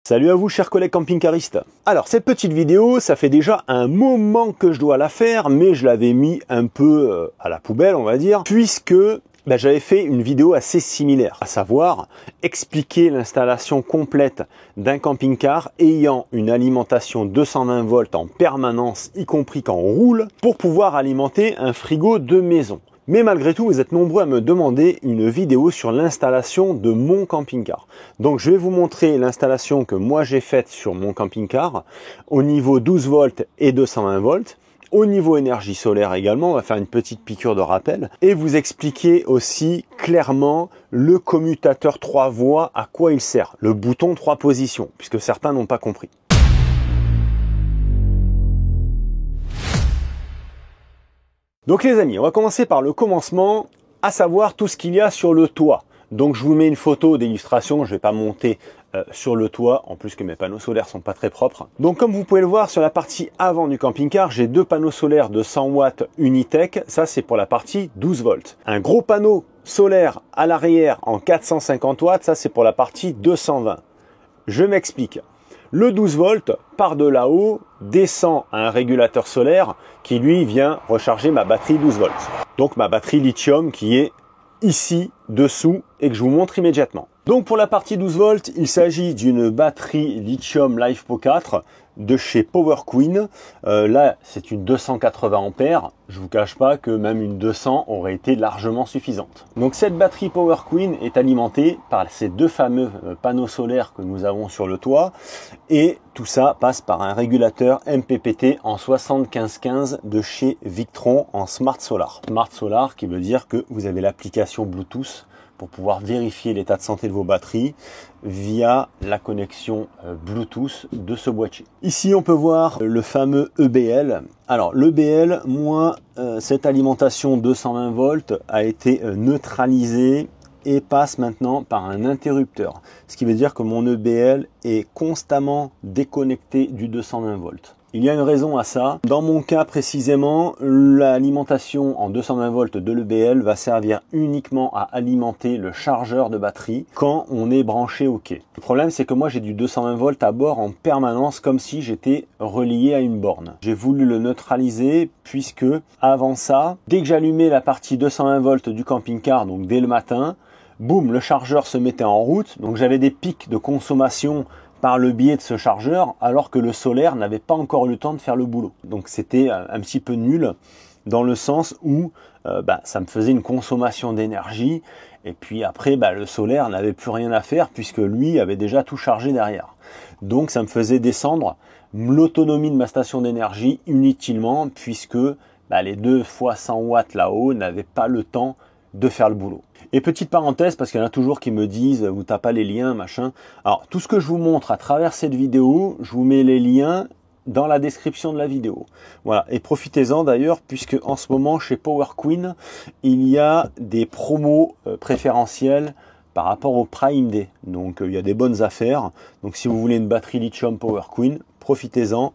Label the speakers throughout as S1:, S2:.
S1: Salut à vous chers collègues camping-caristes. Alors cette petite vidéo, ça fait déjà un moment que je dois la faire, mais je l'avais mis un peu à la poubelle on va dire, puisque j'avais fait une vidéo assez similaire, à savoir expliquer l'installation complète d'un camping-car ayant une alimentation 220 volts en permanence, y compris quand on roule, pour pouvoir alimenter un frigo de maison. Mais malgré tout, vous êtes nombreux à me demander une vidéo sur l'installation de mon camping-car. Donc je vais vous montrer l'installation que moi j'ai faite sur mon camping-car au niveau 12 volts et 220 volts. Au niveau énergie solaire également, on va faire une petite piqûre de rappel et vous expliquer aussi clairement le commutateur 3 voies, à quoi il sert, le bouton 3 positions, puisque certains n'ont pas compris. Donc les amis, on va commencer par le commencement, à savoir tout ce qu'il y a sur le toit. Donc je vous mets une photo d'illustration, je ne vais pas monter sur le toit, en plus que mes panneaux solaires sont pas très propres. Donc comme vous pouvez le voir sur la partie avant du camping-car, j'ai deux panneaux solaires de 100 watts Unitech, ça c'est pour la partie 12 volts. Un gros panneau solaire à l'arrière en 450 watts, ça c'est pour la partie 220. Je m'explique. Le 12 volts part de là-haut, descend à un régulateur solaire qui lui vient recharger ma batterie 12 volts. Donc ma batterie lithium qui est ici dessous et que je vous montre immédiatement. Donc pour la partie 12 volts, il s'agit d'une batterie lithium LiFePO 4 de chez PowerQueen. Là, c'est une 280 ampères. Je vous cache pas que même une 200 aurait été largement suffisante. Donc cette batterie PowerQueen est alimentée par ces deux fameux panneaux solaires que nous avons sur le toit. Et tout ça passe par un régulateur MPPT en 7515 de chez Victron en Smart Solar. Smart Solar qui veut dire que vous avez l'application Bluetooth pour pouvoir vérifier l'état de santé de vos batteries via la connexion Bluetooth de ce boîtier. Ici, on peut voir le fameux EBL. Alors, l'EBL, moi, cette alimentation 220 volts a été neutralisée et passe maintenant par un interrupteur. Ce qui veut dire que mon EBL est constamment déconnecté du 220 volts. Il y a une raison à ça. Dans mon cas précisément, l'alimentation en 220 volts de l'EBL va servir uniquement à alimenter le chargeur de batterie quand on est branché au quai. Le problème, c'est que moi j'ai du 220 volts à bord en permanence comme si j'étais relié à une borne. J'ai voulu le neutraliser puisque avant ça, dès que j'allumais la partie 220 volts du camping-car, donc dès le matin, boum, le chargeur se mettait en route. Donc j'avais des pics de consommation par le biais de ce chargeur, alors que le solaire n'avait pas encore eu le temps de faire le boulot. Donc c'était un petit peu nul, dans le sens où ça me faisait une consommation d'énergie, et puis après le solaire n'avait plus rien à faire, puisque lui avait déjà tout chargé derrière. Donc ça me faisait descendre l'autonomie de ma station d'énergie inutilement, puisque les 2 fois 100 watts là-haut n'avaient pas le temps de faire le boulot. Et petite parenthèse, parce qu'il y en a toujours qui me disent vous tapez pas les liens, machin. Alors tout ce que je vous montre à travers cette vidéo, je vous mets les liens dans la description de la vidéo. Voilà, et profitez-en d'ailleurs, puisque en ce moment chez PowerQueen, il y a des promos préférentielles par rapport au Prime Day. Donc il y a des bonnes affaires. Donc si vous voulez une batterie lithium PowerQueen, profitez-en.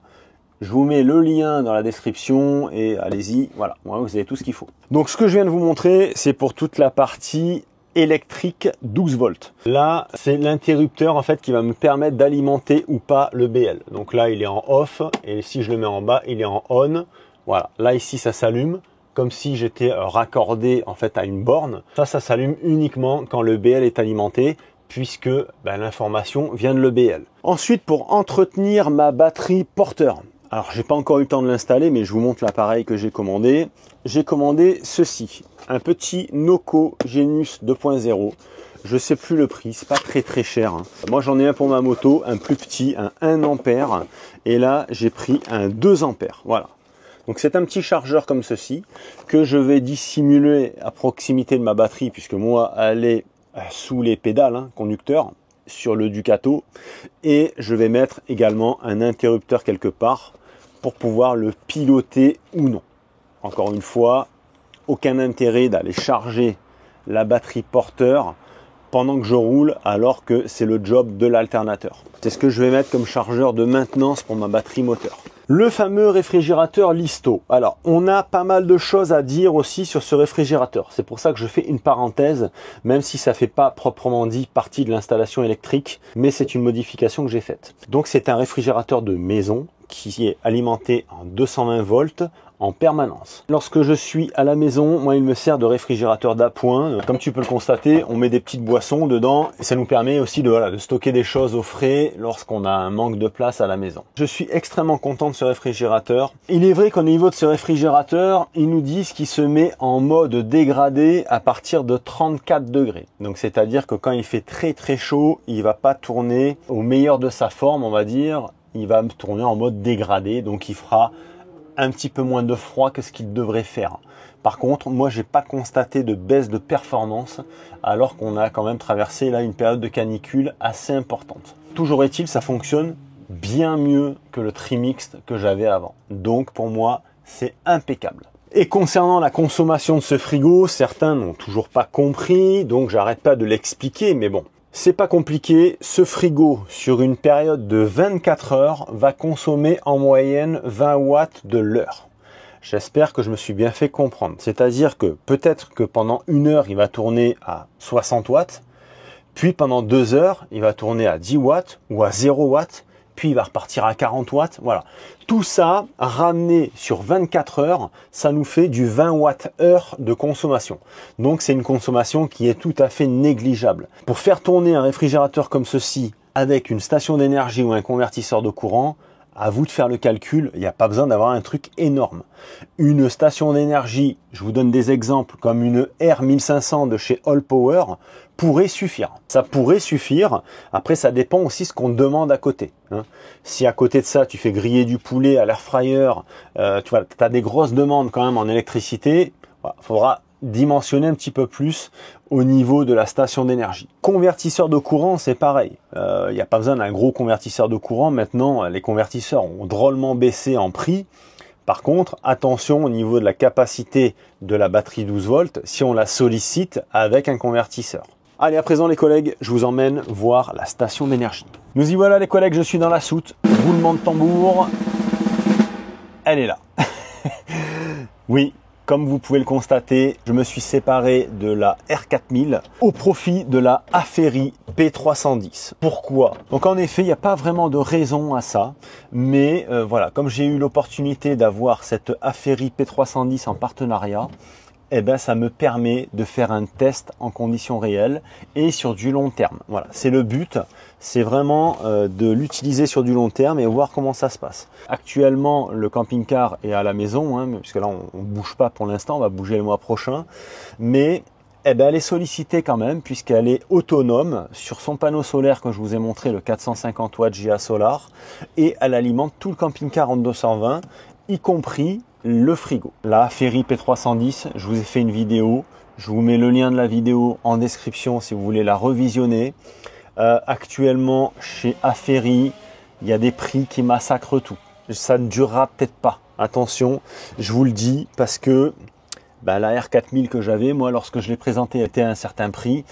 S1: Je vous mets le lien dans la description et allez-y, voilà, vous avez tout ce qu'il faut. Donc ce que je viens de vous montrer, c'est pour toute la partie électrique 12 volts. Là, c'est l'interrupteur en fait qui va me permettre d'alimenter ou pas le BL. Donc là, il est en off et si je le mets en bas, il est en on. Voilà, là ici ça s'allume comme si j'étais raccordé en fait à une borne. Ça s'allume uniquement quand le BL est alimenté, puisque l'information vient de l'EBL. Ensuite, pour entretenir ma batterie porteur. Alors, j'ai pas encore eu le temps de l'installer, mais je vous montre l'appareil que j'ai commandé. J'ai commandé ceci, un petit Noco Genius 2.0. Je sais plus le prix, c'est pas très cher. Moi, j'en ai un pour ma moto, un plus petit, un 1 ampère. Et là, j'ai pris un 2 ampères. Voilà. Donc, c'est un petit chargeur comme ceci que je vais dissimuler à proximité de ma batterie, puisque moi, elle est sous les pédales, conducteur, sur le Ducato. Et je vais mettre également un interrupteur quelque part pour pouvoir le piloter ou non. Encore une fois, aucun intérêt d'aller charger la batterie porteur pendant que je roule alors que c'est le job de l'alternateur. C'est ce que je vais mettre comme chargeur de maintenance pour ma batterie moteur. Le fameux réfrigérateur Listo. Alors, on a pas mal de choses à dire aussi sur ce réfrigérateur. C'est pour ça que je fais une parenthèse, même si ça fait pas proprement dit partie de l'installation électrique, mais c'est une modification que j'ai faite. Donc, c'est un réfrigérateur de maison qui est alimenté en 220 volts en permanence. Lorsque je suis à la maison, moi il me sert de réfrigérateur d'appoint. Comme tu peux le constater, on met des petites boissons dedans et ça nous permet aussi de stocker des choses au frais lorsqu'on a un manque de place à la maison. Je suis extrêmement content de ce réfrigérateur. Il est vrai qu'au niveau de ce réfrigérateur, ils nous disent qu'il se met en mode dégradé à partir de 34 degrés. Donc c'est-à-dire que quand il fait très très chaud, il va pas tourner au meilleur de sa forme, on va dire. Il va tourner en mode dégradé, donc il fera un petit peu moins de froid que ce qu'il devrait faire. Par contre, moi, j'ai pas constaté de baisse de performance alors qu'on a quand même traversé là une période de canicule assez importante. Toujours est-il, ça fonctionne bien mieux que le Trimix que j'avais avant. Donc, pour moi, c'est impeccable. Et concernant la consommation de ce frigo, certains n'ont toujours pas compris, donc j'arrête pas de l'expliquer, mais bon. C'est pas compliqué, ce frigo sur une période de 24 heures va consommer en moyenne 20 watts de l'heure. J'espère que je me suis bien fait comprendre. C'est-à-dire que peut-être que pendant 1 heure, il va tourner à 60 watts, puis pendant 2 heures, il va tourner à 10 watts ou à 0 watts, puis il va repartir à 40 watts. Voilà. Tout ça, ramené sur 24 heures, ça nous fait du 20 watts-heure de consommation. Donc, c'est une consommation qui est tout à fait négligeable. Pour faire tourner un réfrigérateur comme ceci, avec une station d'énergie ou un convertisseur de courant, à vous de faire le calcul, il n'y a pas besoin d'avoir un truc énorme. Une station d'énergie, je vous donne des exemples, comme une R1500 de chez All Power, pourrait suffire. Ça pourrait suffire. Après, ça dépend aussi ce qu'on demande à côté. Si à côté de ça, tu fais griller du poulet à l'air fryer, tu as des grosses demandes quand même en électricité, il faudra dimensionner un petit peu plus au niveau de la station d'énergie. Convertisseur de courant, c'est pareil. Il n'y a pas besoin d'un gros convertisseur de courant. Maintenant, les convertisseurs ont drôlement baissé en prix. Par contre, attention au niveau de la capacité de la batterie 12 volts si on la sollicite avec un convertisseur. Allez, à présent les collègues, je vous emmène voir la station d'énergie. Nous y voilà les collègues, je suis dans la soute. Roulement de tambour. Elle est là. Oui. Comme vous pouvez le constater, je me suis séparé de la R4000 au profit de la Aferi P310. Pourquoi? Donc en effet, il n'y a pas vraiment de raison à ça, mais voilà, comme j'ai eu l'opportunité d'avoir cette Aferi P310 en partenariat, eh ben, ça me permet de faire un test en conditions réelles et sur du long terme. Voilà, c'est le but, c'est vraiment de l'utiliser sur du long terme et voir comment ça se passe. Actuellement, le camping-car est à la maison, puisque là, on ne bouge pas pour l'instant, on va bouger le mois prochain. Mais eh ben, elle est sollicitée quand même, puisqu'elle est autonome sur son panneau solaire que je vous ai montré, le 450 watts GA Solar, et elle alimente tout le camping-car en 220, y compris le frigo. La Aferi P310, je vous ai fait une vidéo. Je vous mets le lien de la vidéo en description si vous voulez la revisionner. Actuellement, chez Aferi, il y a des prix qui massacrent tout. Ça ne durera peut-être pas. Attention, je vous le dis parce que la R4000 que j'avais, moi, lorsque je l'ai présentée, était à un certain prix.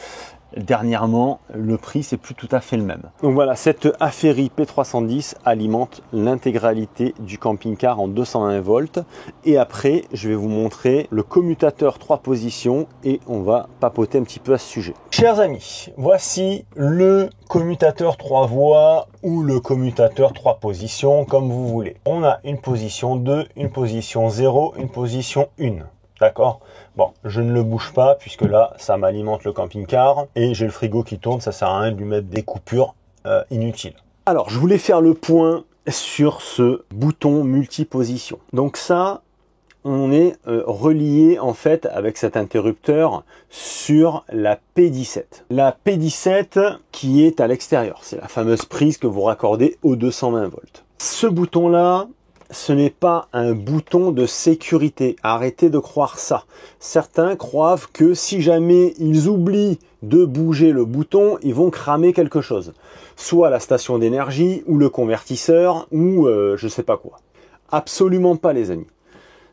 S1: Dernièrement, le prix, c'est plus tout à fait le même. Donc voilà, cette Aferi P310 alimente l'intégralité du camping-car en 220 volts. Et après, je vais vous montrer le commutateur 3 positions et on va papoter un petit peu à ce sujet. Chers amis, voici le commutateur 3 voies ou le commutateur 3 positions, comme vous voulez. On a une position 2, une position 0, une position 1. D'accord? Bon, je ne le bouge pas puisque là, ça m'alimente le camping-car et j'ai le frigo qui tourne, ça sert à rien de lui mettre des coupures inutiles. Alors, je voulais faire le point sur ce bouton multiposition. Donc ça, on est relié en fait avec cet interrupteur sur la P17. La P17 qui est à l'extérieur, c'est la fameuse prise que vous raccordez aux 220 volts. Ce bouton-là, ce n'est pas un bouton de sécurité. Arrêtez de croire ça. Certains croient que si jamais ils oublient de bouger le bouton, ils vont cramer quelque chose. Soit la station d'énergie, ou le convertisseur, ou je sais pas quoi. Absolument pas les amis.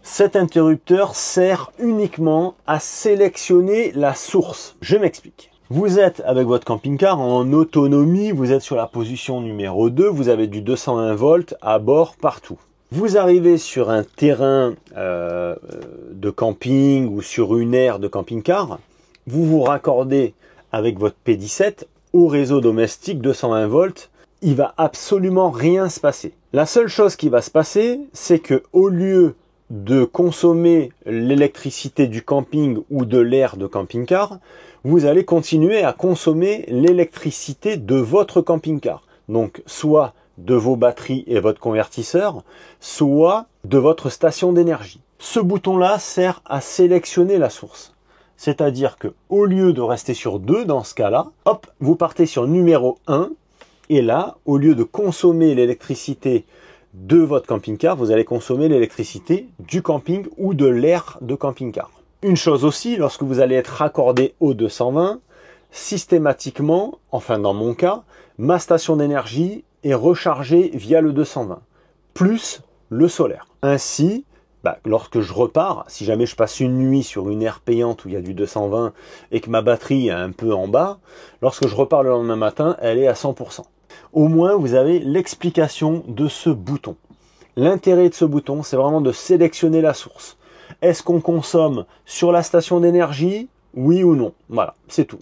S1: Cet interrupteur sert uniquement à sélectionner la source. Je m'explique. Vous êtes avec votre camping-car en autonomie, vous êtes sur la position numéro 2, vous avez du 220 volts à bord partout. Vous arrivez sur un terrain de camping ou sur une aire de camping-car, vous vous raccordez avec votre P17 au réseau domestique 220 volts, il va absolument rien se passer. La seule chose qui va se passer, c'est que au lieu de consommer l'électricité du camping ou de l'aire de camping-car, vous allez continuer à consommer l'électricité de votre camping-car. Donc soit de vos batteries et votre convertisseur, soit de votre station d'énergie. Ce bouton-là sert à sélectionner la source. C'est-à-dire que au lieu de rester sur 2 dans ce cas-là, hop, vous partez sur numéro 1 et là, au lieu de consommer l'électricité de votre camping-car, vous allez consommer l'électricité du camping ou de l'aire de camping-car. Une chose aussi, lorsque vous allez être raccordé au 220, systématiquement, enfin dans mon cas, ma station d'énergie est rechargée via le 220, plus le solaire. Ainsi, lorsque je repars, si jamais je passe une nuit sur une aire payante où il y a du 220 et que ma batterie est un peu en bas, lorsque je repars le lendemain matin, elle est à 100%. Au moins, vous avez l'explication de ce bouton. L'intérêt de ce bouton, c'est vraiment de sélectionner la source. Est-ce qu'on consomme sur la station d'énergie? Oui ou non? Voilà, c'est tout.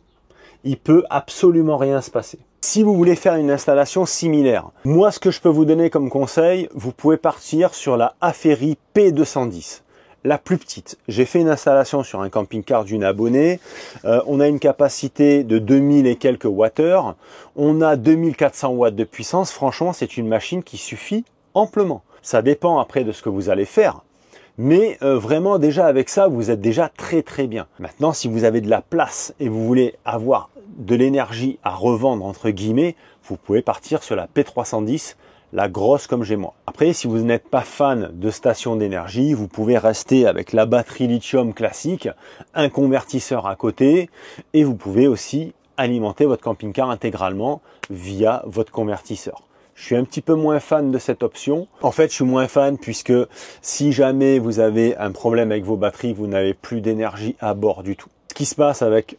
S1: Il peut absolument rien se passer. Si vous voulez faire une installation similaire, moi ce que je peux vous donner comme conseil, vous pouvez partir sur la Aferri P210. La plus petite. J'ai fait une installation sur un camping-car d'une abonnée. On a une capacité de 2000 et quelques wattheures. On a 2400 watts de puissance. Franchement, c'est une machine qui suffit amplement. Ça dépend après de ce que vous allez faire. Mais vraiment, déjà avec ça, vous êtes déjà très très bien. Maintenant, si vous avez de la place et vous voulez avoir de l'énergie à revendre, entre guillemets, vous pouvez partir sur la P310, la grosse comme j'ai moi. Après, si vous n'êtes pas fan de station d'énergie, vous pouvez rester avec la batterie lithium classique, un convertisseur à côté, et vous pouvez aussi alimenter votre camping-car intégralement via votre convertisseur. Je suis un petit peu moins fan de cette option. En fait, je suis moins fan puisque si jamais vous avez un problème avec vos batteries, vous n'avez plus d'énergie à bord du tout. Ce qui se passe avec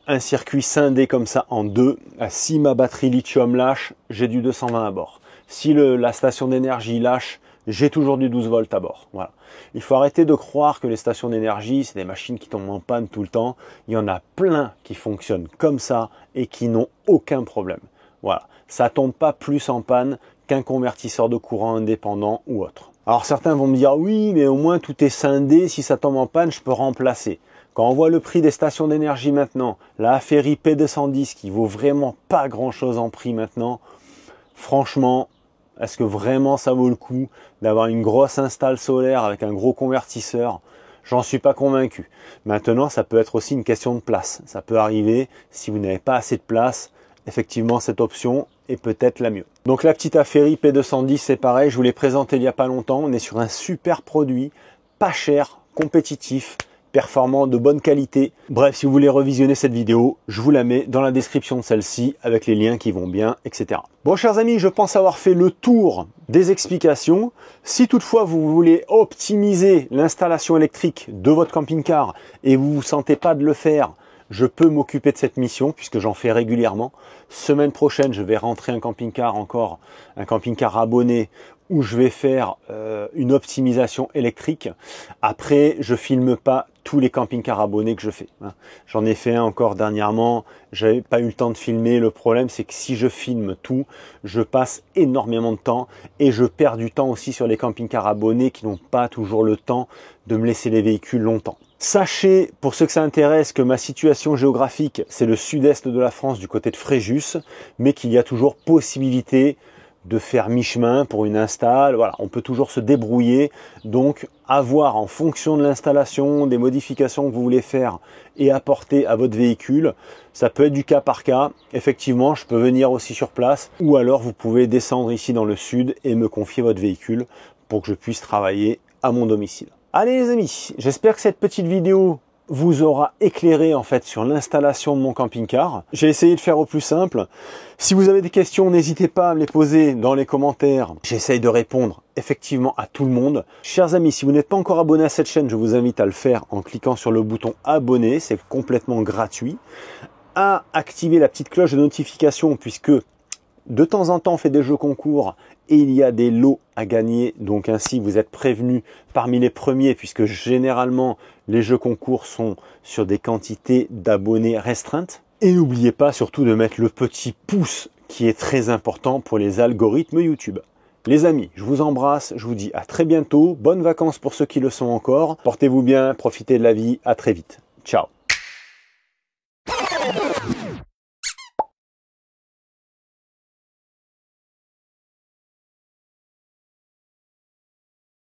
S1: un circuit scindé comme ça en deux, si ma batterie lithium lâche, j'ai du 220 à bord. Si la station d'énergie lâche, j'ai toujours du 12 volts à bord. Voilà. Il faut arrêter de croire que les stations d'énergie, c'est des machines qui tombent en panne tout le temps. Il y en a plein qui fonctionnent comme ça et qui n'ont aucun problème. Voilà. Ça tombe pas plus en panne qu'un convertisseur de courant indépendant ou autre. Alors certains vont me dire oui, mais au moins tout est scindé. Si ça tombe en panne, je peux remplacer. Quand on voit le prix des stations d'énergie maintenant, la Aferri P210 qui vaut vraiment pas grand chose en prix maintenant, franchement, est-ce que vraiment ça vaut le coup d'avoir une grosse install solaire avec un gros convertisseur? J'en suis pas convaincu. Maintenant, ça peut être aussi une question de place. Ça peut arriver, si vous n'avez pas assez de place, effectivement, cette option est peut-être la mieux. Donc la petite Aferri P210, c'est pareil, je vous l'ai présenté il n'y a pas longtemps. On est sur un super produit, pas cher, compétitif, performant, de bonne qualité. Bref, si vous voulez revisionner cette vidéo, je vous la mets dans la description de celle-ci avec les liens qui vont bien, etc. Bon, chers amis, je pense avoir fait le tour des explications. Si toutefois vous voulez optimiser l'installation électrique de votre camping-car et vous ne vous sentez pas de le faire, je peux m'occuper de cette mission puisque j'en fais régulièrement. Semaine prochaine, je vais rentrer un camping-car encore, un camping-car abonné où je vais faire une optimisation électrique. Après, je filme pas tous les camping-cars abonnés que je fais. J'en ai fait un encore dernièrement, j'avais pas eu le temps de filmer. Le problème, c'est que si je filme tout, je passe énormément de temps et je perds du temps aussi sur les camping-cars abonnés qui n'ont pas toujours le temps de me laisser les véhicules longtemps. Sachez, pour ceux que ça intéresse, que ma situation géographique, c'est le sud-est de la France, du côté de Fréjus, mais qu'il y a toujours possibilité de faire mi-chemin pour une install. Voilà, on peut toujours se débrouiller. Donc, à voir en fonction de l'installation, des modifications que vous voulez faire et apporter à votre véhicule. Ça peut être du cas par cas. Effectivement, je peux venir aussi sur place. Ou alors, vous pouvez descendre ici dans le sud et me confier votre véhicule pour que je puisse travailler à mon domicile. Allez les amis, j'espère que cette petite vidéo vous aura éclairé en fait sur l'installation de mon camping-car. J'ai essayé de faire au plus simple. Si vous avez des questions, n'hésitez pas à me les poser dans les commentaires. J'essaye de répondre effectivement à tout le monde. Chers amis, si vous n'êtes pas encore abonné à cette chaîne, je vous invite à le faire en cliquant sur le bouton abonner. C'est complètement gratuit. à activer la petite cloche de notification puisque de temps en temps on fait des jeux concours et il y a des lots à gagner. Donc ainsi vous êtes prévenus parmi les premiers puisque généralement les jeux concours sont sur des quantités d'abonnés restreintes. Et n'oubliez pas surtout de mettre le petit pouce qui est très important pour les algorithmes YouTube. Les amis, je vous embrasse, je vous dis à très bientôt. Bonnes vacances pour ceux qui le sont encore. Portez-vous bien, profitez de la vie, à très vite. Ciao.